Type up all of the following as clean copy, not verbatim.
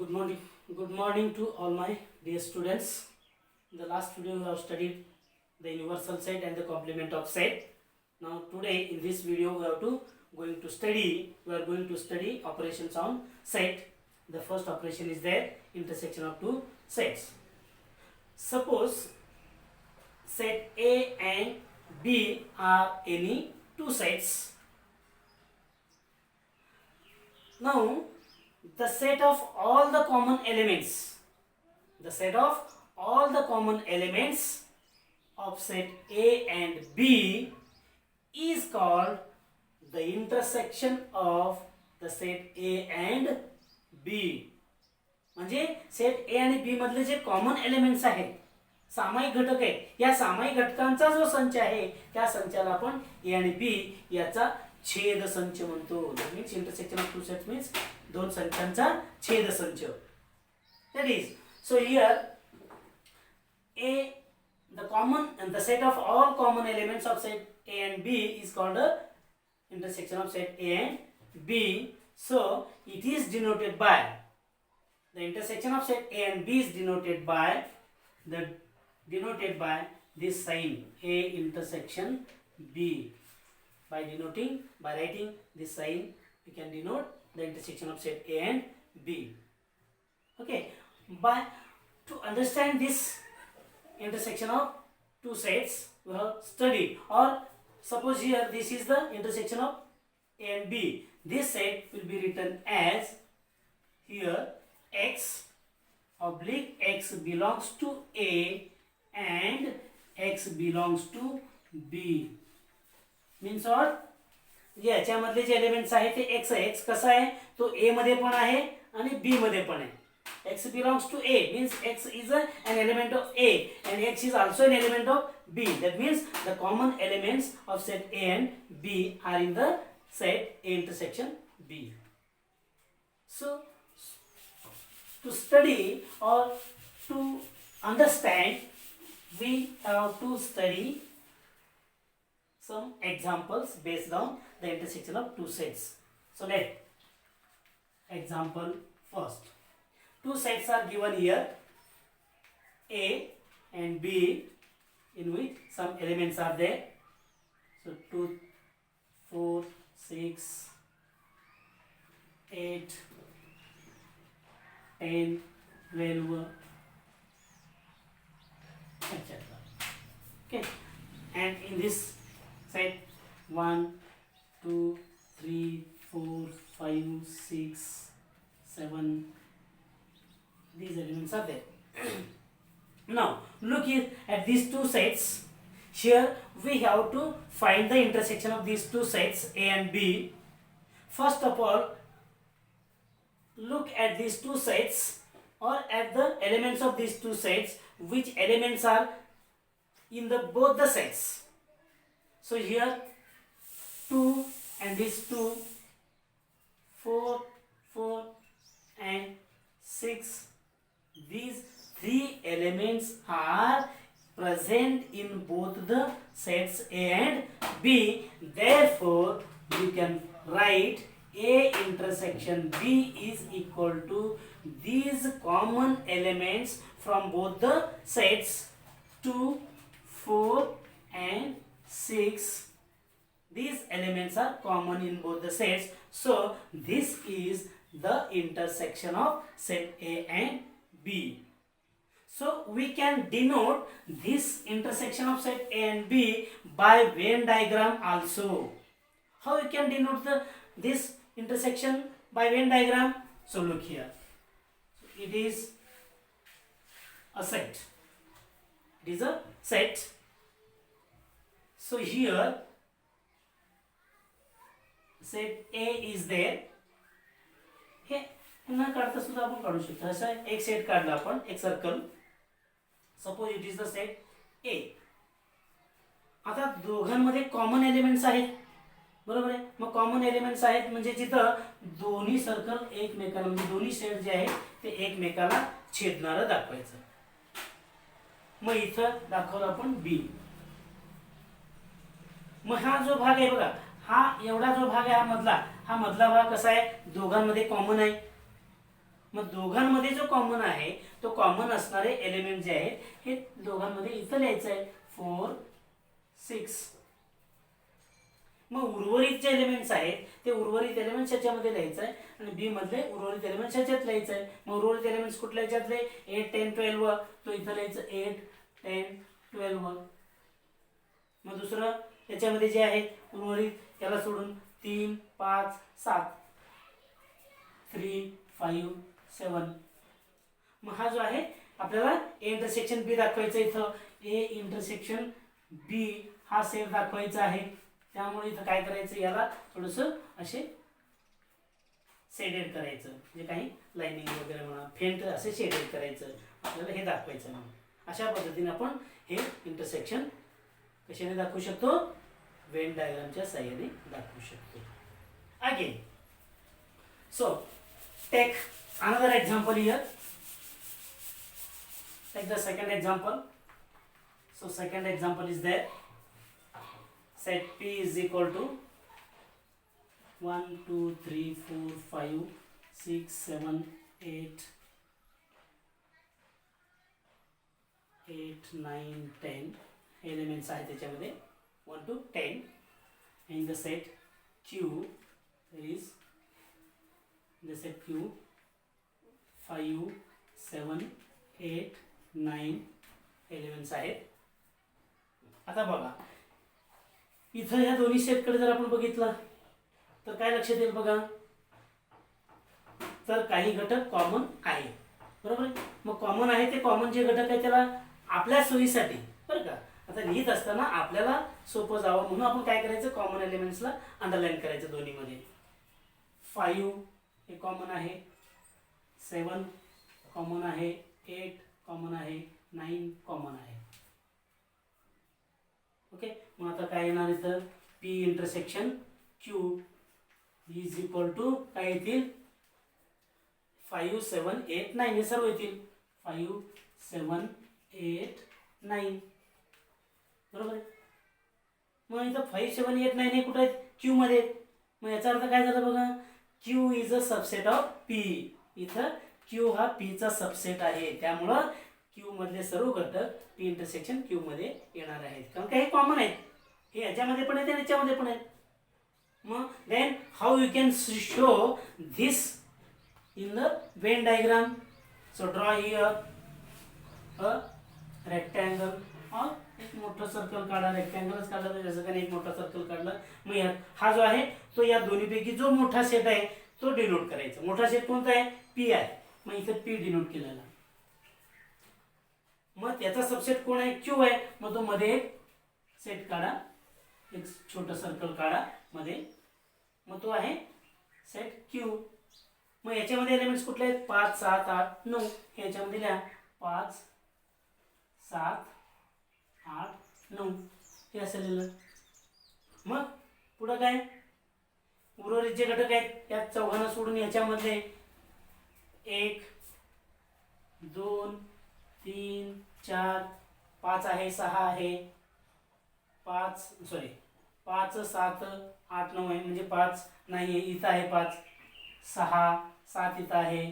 Good morning. Good morning to all my dear students. In the last video, we have studied the universal set and the complement of set. Now, today in this video, we are going to study operations on set. The first operation is there, intersection of two sets. Suppose set A and B are any two sets. Now, the set of all the common elements of set A and B is called the intersection of the set A and B. म्हणजे set ए आणि बी मधले जे common elements आहेत, सामायिक घटक आहेत, या सामायिक घटकांचा जो संच आहे त्या संचाला आपण ए आणि बी याचा छेद संच म्हणतो. That means intersection of two sets means दोन संचांचा छेद संच. That is, so here the set of all common elements of set A and B is called the intersection of set A and B. So it is denoted by the intersection of set A and B is denoted by this sign A intersection B. By writing this sign, we can denote the intersection of set A and B. Okay, but to understand this intersection of two sets, we have studied, or suppose here this is the intersection of A and B. This set will be written as here x oblique x belongs to A and x belongs to B. Means what? याच्यामधले जे elements आहे ते x आहे. x कसा आहे तो A मध्ये पण आहे आणि B मध्ये पण आहे. x belongs to A means x is an element of A and x is also an element of B. That means the common elements of set A and B are in the set A intersection B. So to study or to understand, we have to study some examples based on the intersection of two sets. So let example first. Two sets are given here, A and B, in which some elements are there. So 2, 4, 6, 8, 10, 12, etc. Okay, and in this set 1, 2, 3, 4, 5, 6, 7, these elements are there. Now look here at these two sets. Here we have to find the intersection of these two sets A and B. First of all, look at these two sets or at the elements of these two sets. Which elements are in the both the sets? So here 2 and these 2, 4, 4 and 6. These three elements are present in both the sets A and B. Therefore, you can write A intersection B is equal to these common elements from both the sets 2, 4 and 6. These elements are common in both the sets. So, this is the intersection of set A and B. So we can denote this intersection of set A and B by Venn diagram also. How you can denote this intersection by Venn diagram? So look here. It is a set. It is a set. So here set A is there. पुन्हा काढता सुद्धा आपण काढू शकतो. असा एक set काढला आपण, एक circle. Suppose it is the set ए. आता दोघांमध्ये कॉमन एलिमेंट्स आहेत, बरोबर आहे. मग कॉमन एलिमेंट्स आहेत म्हणजे जिथं दोन्ही सर्कल एकमेकांना म्हणजे दोन्ही सेट जे आहेत ते एकमेकाला छेदणारं दाखवायचं. मग इथं दाखवलं आपण बी. मग हा जो भाग आहे बघा, हा एवढा जो भाग आहे हा मधला भाग कसा आहे दोघांमध्ये कॉमन आहे. मग दोघांमध्ये जो कॉमन आहे तो कॉमन असणारे एलिमेंट जे आहेत हे दोघांमध्ये इथं लिहायचं आहे 4 6. मग उर्वरित जे एलिमेंट्स आहेत ते उर्वरित एलिमेंट्स याच्यामध्ये लिहायचं आहे आणि बी मधले उर्वरित एलिमेंट्स याच्यात लिहायचं आहे. मग उर्वरित एलिमेंट्स कुठल्या याच्यातले 8 10 12 तो इथं लिहायचं 8 10 12. मग दुसरं याच्यामध्ये जे आहे उर्वरित याला सोडून 3 5 7 3 5 7. मग हा जो आहे आपल्याला ए इंटरसेक्शन बी दाखवायचं इथं ए इंटरसेक्शन बी हा सेट दाखवायचा आहे. त्यामुळे इथं काय करायचं याला थोडंसं असे शेडेड करायचं म्हणजे काही लाइनिंग वगैरे म्हणा फेंट असे शेडेड करायचं आपल्याला हे दाखवायचं म्हणून. अशा पद्धतीने आपण हे इंटरसेक्शन कशाने दाखवू शकतो वेन डायग्रामच्या साहाय्याने दाखवू शकतो. Again so take another example here. Take the second example. So second example is there. Set P is equal to 1 2 3 4 5 6 7 8 8 9 10 elements आहेत त्याच्यामध्ये 1 to 10. In the set Q there is the set Q 5 7 8 9 elements आहेत. आता बघा इथं या दोन्ही सेटकडे जर आपण बघितलं तर काय लक्षात येईल बघा तर काही घटक कॉमन आहे बरोबर आहे. मग कॉमन आहे ते कॉमन जे घटक आहे त्याला आपल्या सोयीसाठी बरं का आता लिहित असताना आपल्याला सोपं जावं म्हणून आपण काय करायचं कॉमन एलिमेंट्सला अंडरलाईन करायचं दोन्हीमध्ये. 5 हे कॉमन आहे 7 कॉमन आहे 8 कॉमन आहे 9 कॉमन आहे. ओके मग आता काय येणार इथं P intersection Q is equal to काय येतील 5 7 8 9 हे सर्व येतील 5 7 8 9 बरोबर आहे. मग इथं 5 7 8 9 हे कुठे आहेत Q मध्ये. मग याचा अर्थ काय झालं बघा Q is a subset of P. इथं Q हा P चा सबसेट आहे त्यामुळं Q मधले सर्व घटक P इंटरसेक्शन Q मध्ये येणार आहेत कारण काही कॉमन आहेत हे याच्यामध्ये पण आहेत आणि याच्यामध्ये पण आहेत. मग then how you can show this in the Venn diagram. So draw here a rectangle और एक मोठं सर्कल काढा. रेक्टँगलच काढला तर जसं काही एक मोठा सर्कल काढला. मग हा जो आहे तो या दोन्हीपैकी जो मोठा सेट आहे तो डिनोट करायचा. मोठा सेट कोणता आहे P आहे. मग इथे P डिनोट केलेला. मग त्याचा सबसेट कोण आहे Q आहे. मग तो मध्ये एक सेट काढा एक छोटा सर्कल काढा मध्ये. मग तो आहे सेट Q. मग याच्यामध्ये एलिमेंट्स कुठले आहेत 5 7 8 9 हे याच्यामध्ये लिहा 5 7 8 9 हे असं लिहिलं. मग पुढं काय उर्वरित जे घटक आहेत त्या चौघांना सोडून याच्यामध्ये 1 2 3 4 5 आहे 6 आहे 5 7 8 9 आहे म्हणजे 5 नाही आहे इथं आहे 5 6 7 इथं आहे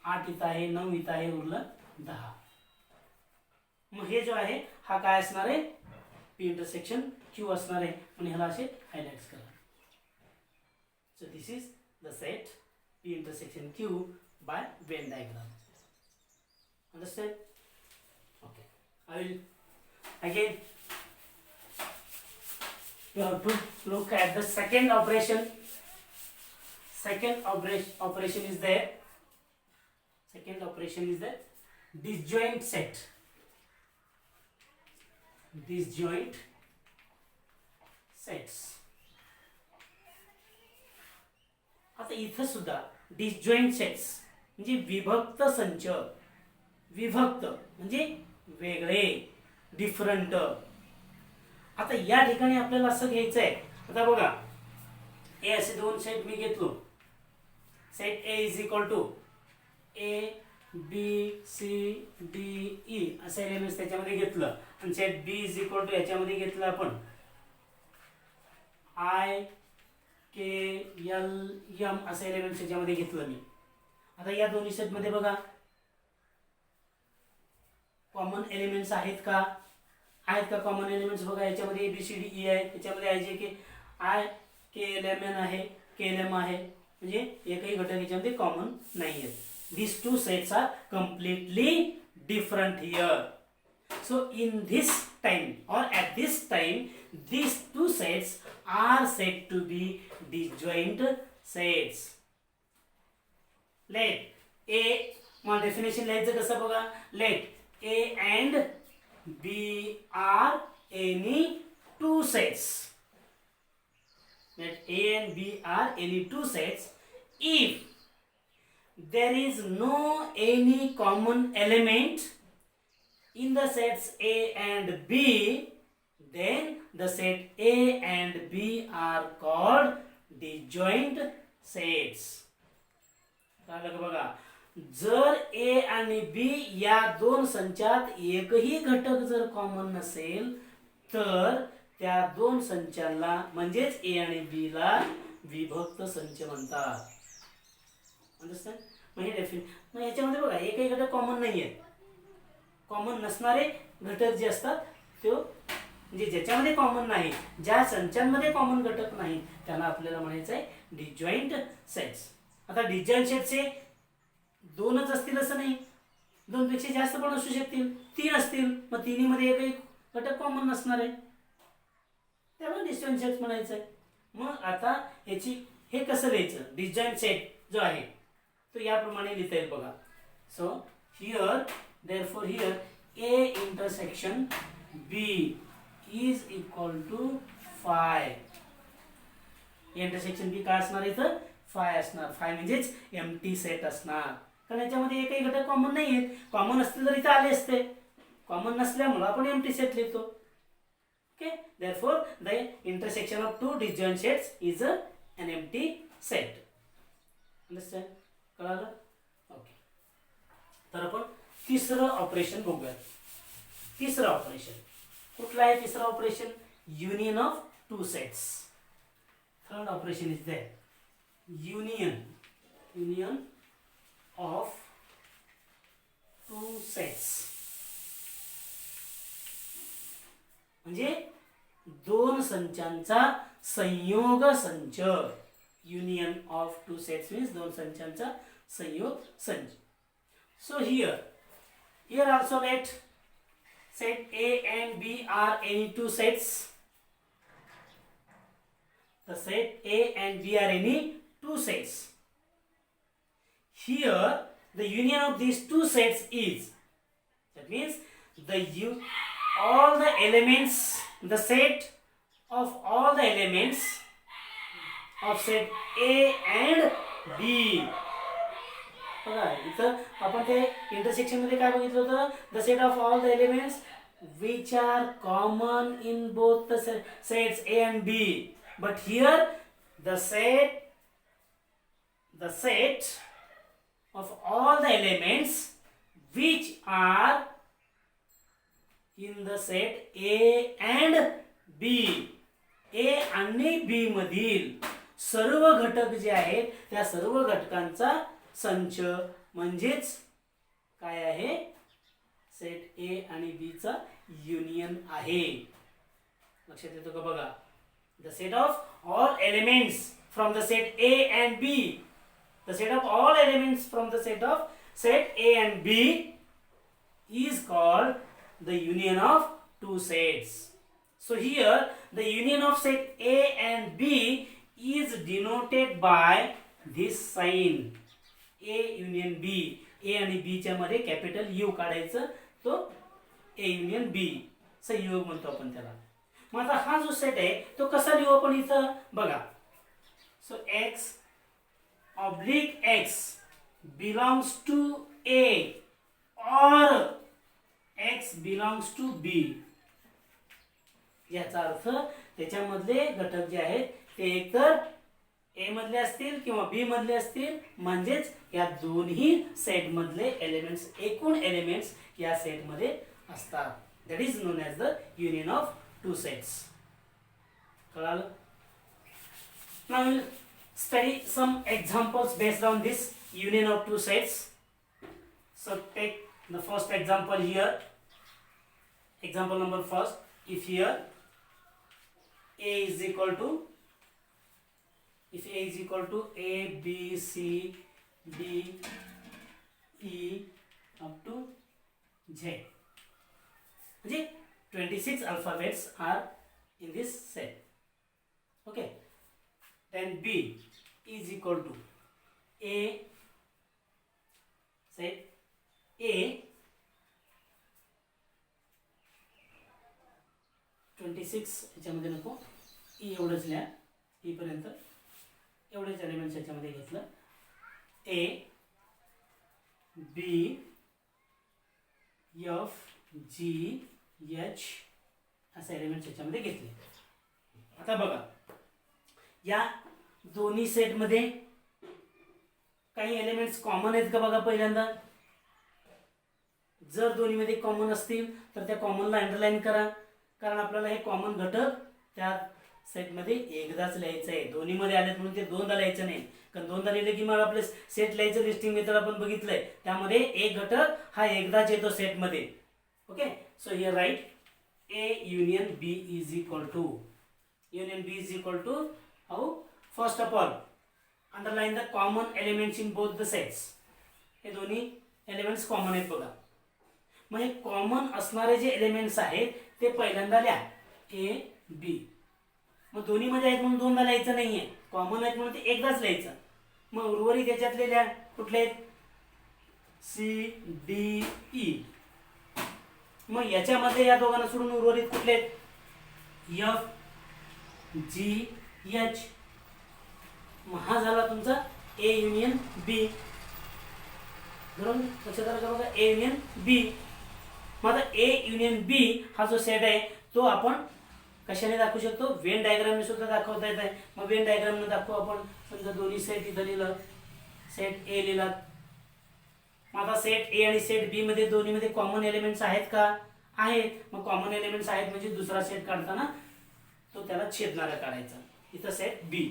8 इथं आहे 9 इथं आहे उरलं 10. मग हे जो आहे हा काय असणार आहे P इंटरसेक्शन Q असणार आहे म्हणून ह्याला असे हायलाइट्स करा. So this is the set P intersection Q by Venn diagram. Understand? Okay. I will again you have to look at the second operation. Second operation is there. Second operation is the disjoint set. Disjoint sets. आता इथं सुद्धा disjoint sets म्हणजे विभक्त संच. विभक्त म्हणजे वेगळे different. आता या ठिकाणी आपल्याला असं घ्यायचं आहे. आता बघा ए असे दोन सेट मी घेतलो. Set A is equal to A B C D E असे एलिमेंट्स त्याच्यामध्ये घेतलं आणि set B is equal to याच्यामध्ये घेतलं आपण आय के एल एम असे एलिमेंट्स याच्यामध्ये घेतलं मी. आता या दोन्ही सेट मध्ये बघा कॉमन एलिमेंट्स आहेत का? आहेत का कॉमन एलिमेंट्स? बघा याच्यामध्ये ABCDE आहे, याच्यामध्ये IJKLMN आहे, KLM आहे, म्हणजे एकही घटक याच्यामध्ये कॉमन नाही आहेत. These two sets are completely different here. So in this time or at this time, these two sets are said to be disjoint sets. Let A, मग डेफिनेशन लिहायचं कसं बघा, let A and B are any two sets. Let A and B are any two sets if there is no any common element in the sets A and B, then the set A and B are called disjoint sets. बघा, जर A आणि B या दोन संचात एकही घटक जर common नसेल तर त्या दोन संचांना म्हणजेच A आणि B ला विभक्त संच म्हणतात. अंडरस्टँड? मग याच्यामध्ये बघा एकही घटक कॉमन नाहीये. कॉमन नसणारे घटक जे असतात ते म्हणजे ज्याच्यामध्ये कॉमन नाही, ज्या संचांमध्ये कॉमन घटक नाही त्यांना आपल्याला म्हणायचं आहे डिजॉइंट सेट्स. आता डिजॉइंट सेटचे दोनच असतील असं नाही, दोनपेक्षा जास्त पण असू शकतील, तीन असतील, मग तिन्हीमध्ये एकही घटक कॉमन नसणार आहे, त्यामुळे डिजॉइंट सेट म्हणायचं आहे. मग आता याची हे कसं लिहायचं? डिजॉइंट सेट जो आहे तो याप्रमाणे लिहिता येईल बघा. So here therefore here A intersection B is equal to phi. Intersection B काय असणार इथं? phi असणार. phi म्हणजेच एम्प्टी सेट असणार, कारण याच्यामध्ये एकही घटक कॉमन नाही आहेत. कॉमन असतील तर इथं आले असते, कॉमन नसल्यामुळे आपण एम्प्टी सेट लिहितो. Okay, therefore the intersection of two disjoint sets is an empty set. Understand? कळालं? ओके, तर आपण तिसरं ऑपरेशन बघूया. तिसरं ऑपरेशन कुठलं आहे? तिसरं operation union of two sets. Third operation is there union of two sets, म्हणजे दोन संचांचा संयोग संच. Union of two sets means दोन संचांचा संयोग संच. So here also let set A and B are any two sets. The set A and B are any two sets. Here the union of these two sets is, that means all the elements, the set of all the elements of set A and B. इथं आपण ते intersection मध्ये काय बघितलं होतं? The set of all the elements which are common in both the sets A and B. But here the set of all the elements which are in the set A and B, A आणि B मधील सर्व घटक जे आहेत त्या सर्व घटकांचा संच म्हणजेच काय आहे? सेट A आणि B चा युनियन आहे. लक्षात येतो का? बघा, the set of all elements from the set A and B, the set of all elements from the set of set A and B is called the union of two sets. So here the union of set A and B is denoted by this sign A union B. A आणि B च्या मध्ये capital U काढायचं, तो A union B संयोग म्हणतो आपण त्याला. मग आता हा जो सेट आहे तो कसा लिहू आपण इथं? बघा, so X oblique X belongs to A or X belongs to B. याचा अर्थ त्याच्यामधले घटक जे आहेत ते एकतर A मधले असतील किंवा B मधले असतील, म्हणजेच या दोन्ही सेट मधले एलिमेंट्स, एकूण एलिमेंट्स या सेट मध्ये असतात. That is known as the union of two sets. कळालं? Now study some examples based on this union of two sets. So take the first example here. Example number first. If here A is equal to A, B, C, D, E up to Z. Okay, 26 alphabets are in this set. Okay, then B is equal to A, set A 26 याच्यामध्ये नको, E एवढंच लिहा, E पर्यंत एवढेच elements याच्यामध्ये घेतलं. ए, बी, F, जी, H असे elements याच्यामध्ये घेतले. आता बघा, या दोन्ही सेटमध्ये काही एलिमेंट्स कॉमन आहेत का बघा पहिल्यांदा. जर दोन्हीमध्ये कॉमन असतील तर त्या कॉमनला अंडरलाईन करा, कारण आपल्याला हे कॉमन घटक त्या सेटमध्ये एकदाच लिहायचं आहे. दोन्हीमध्ये आलेत म्हणून ते दोनदा लिहायचं नाही, कारण दोनदा लिहिले की मग आपले सेट लिहायचं लिस्टिंग मेथड आपण बघितलंय, त्यामध्ये एक घटक हा एकदाच येतो सेटमध्ये. Okay, so here write A union B is equal to how? First of all, underline the common elements in both the sets. हे दोन्ही एलिमेंट्स कॉमन आहेत बघा. मग हे कॉमन असणारे जे एलिमेंट्स आहेत ते पहिल्यांदा लिहा, A, B. मग दोन्ही मध्ये आहेत म्हणून दोनदा लिहायचं नाहीये, कॉमन आहेत म्हणून ते एकदाच लिहायचं. मग उर्वरित याच्यातले लिहा, कुठले आहेत? C, D, E. मग याच्यामध्ये या दोघांना सोडून उर्वरित कुठले आहेत? F, G, H. मग हा झाला तुमचा A युनियन B. बरोबर, लक्षात आलं का बघा, A युनियन B. मग आता A युनियन B हा जो सेट आहे तो आपण कशाने दाखवू शकतो? वेन डायग्रामने सुद्धा दाखवता येत आहे. मग वेन डायग्रामने दाखवू आपण. समजा दोन्ही सेट इथं लिहिलं, सेट A लिहिला. मग आता सेट ए आणि सेट बी मध्ये दोन्ही मध्ये कॉमन एलिमेंट्स आहेत का? आहेत. मग कॉमन एलिमेंट्स आहेत म्हणजे दुसरा सेट काढताना तो त्याला छेदणारा काढायचा. इथं सेट बी.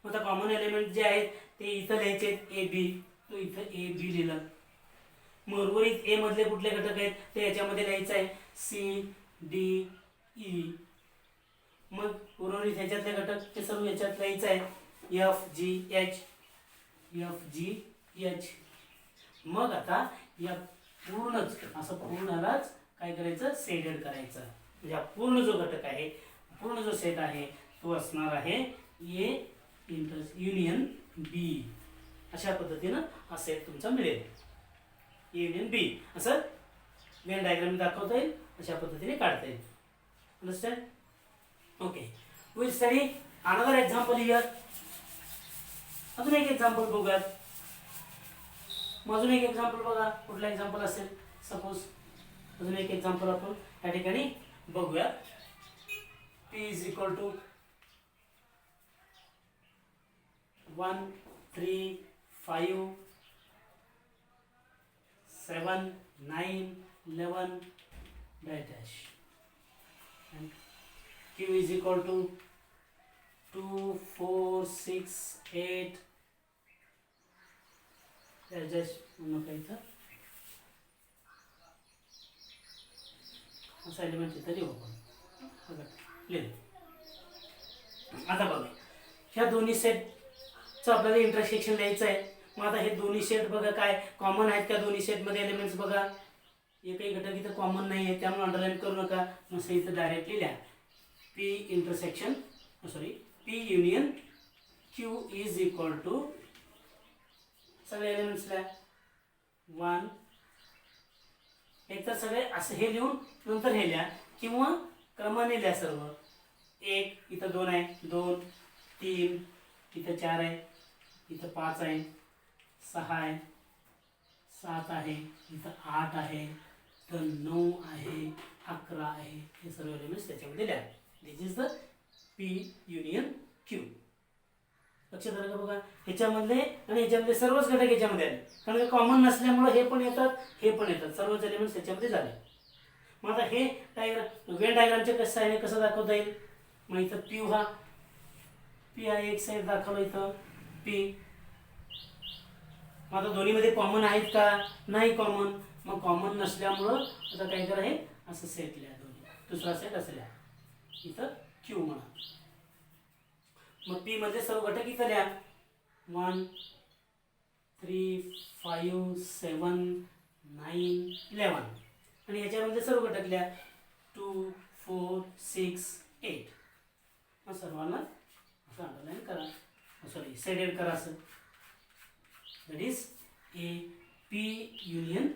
मग आता कॉमन एलिमेंट जे आहेत ते इथं लिहायचे ए बी, तो इथं ए बी लिहिलं. मग उर्वरित ए मधले कुठले घटक आहेत ते याच्यामध्ये लिहायचं आहे, सी, डी, ई. मग उर्वरित ह्याच्यातले घटक ते सर्व याच्यात लिहायचं आहे, एफ, जी, एच, एफ, जी, एच. मग आता या पूर्णच असं पूर्णालाच काय करायचं? शेडेड करायचं. म्हणजे पूर्ण जो घटक आहे, पूर्ण जो सेट आहे तो असणार आहे ए युनियन बी. अशा पद्धतीनं हा सेट तुमचा मिळेल, ए युनियन बी. असं वेन डायग्राम दाखवता येईल, अशा पद्धतीने काढता येईल. Understand? Okay, will study another example here. अजून एक एक्झाम्पल बघूयात. अजून एक एक्झाम्पल बघा, कुठला एक्झाम्पल असेल. सपोज अजून एक एक्झाम्पल आपण या ठिकाणी बघूया. P is equal to 1, 3, 5, 7, 9, 11 dash. And Q is equal to 2, 4, 6, 8 dash. असं एलिमेंट इथं लिहू आपण. आता बघा, ह्या दोन्ही सेटचं आपल्याला इंटरसेक्शन लिहायचं आहे. मग आता हे दोन्ही सेट बघा काय कॉमन आहेत का? दोन्ही सेटमध्ये एलिमेंट्स बघा, एकही घटक इथं कॉमन नाही आहे, त्यामुळे अंडरलाईन करू नका. मग इथं डायरेक्टली लिहा, P intersection P union Q is equal to सगळे एलिमेंट्स लिहा 1. एक तर सगळे असं हे लिहून नंतर हे लिहा, किंवा क्रमाने लिहा सर्व. 1 इथं 2 आहे, 2, 3 इथं 4 आहे, इथं 5 आहे, 6 आहे, 7 आहे, इथं 8 आहे, इथं 9 आहे, 11 आहे. हे सर्व एलिमेंट्स त्याच्यामध्ये लिहा. This is the P union Q. लक्षात आलं का बघा, ह्याच्यामधले आणि ह्याच्यामध्ये सर्वच घटक ह्याच्यामध्ये आले, कारण कॉमन नसल्यामुळे हे पण येतात, हे पण येतात, सर्वच एलिमेंट्स ह्याच्यामध्ये झाले. मग आता हे डायग्राम वेन डायग्रामच्या कसं आहे कसं दाखवता येईल? मग इथं P हा पी हा एक सेट दाखवला इथं पी. मग आता दोन्हीमध्ये कॉमन आहेत का? नाही कॉमन. मग कॉमन नसल्यामुळं आता काय करा, हे असं सेट लिहा दोन्ही. दुसरा सेट असं लिहा, इथं क्यू म्हणा. मग पी मध्ये सर्व घटक इथं लिहा. 1 3 5 7 9 11 आणि ह्याच्यामध्ये सर्व घटक लिहा 2 4 6 8. मग सर्वांना असं अंडरलाईन करा, सॉरी सेडेड करा असं. That is A P union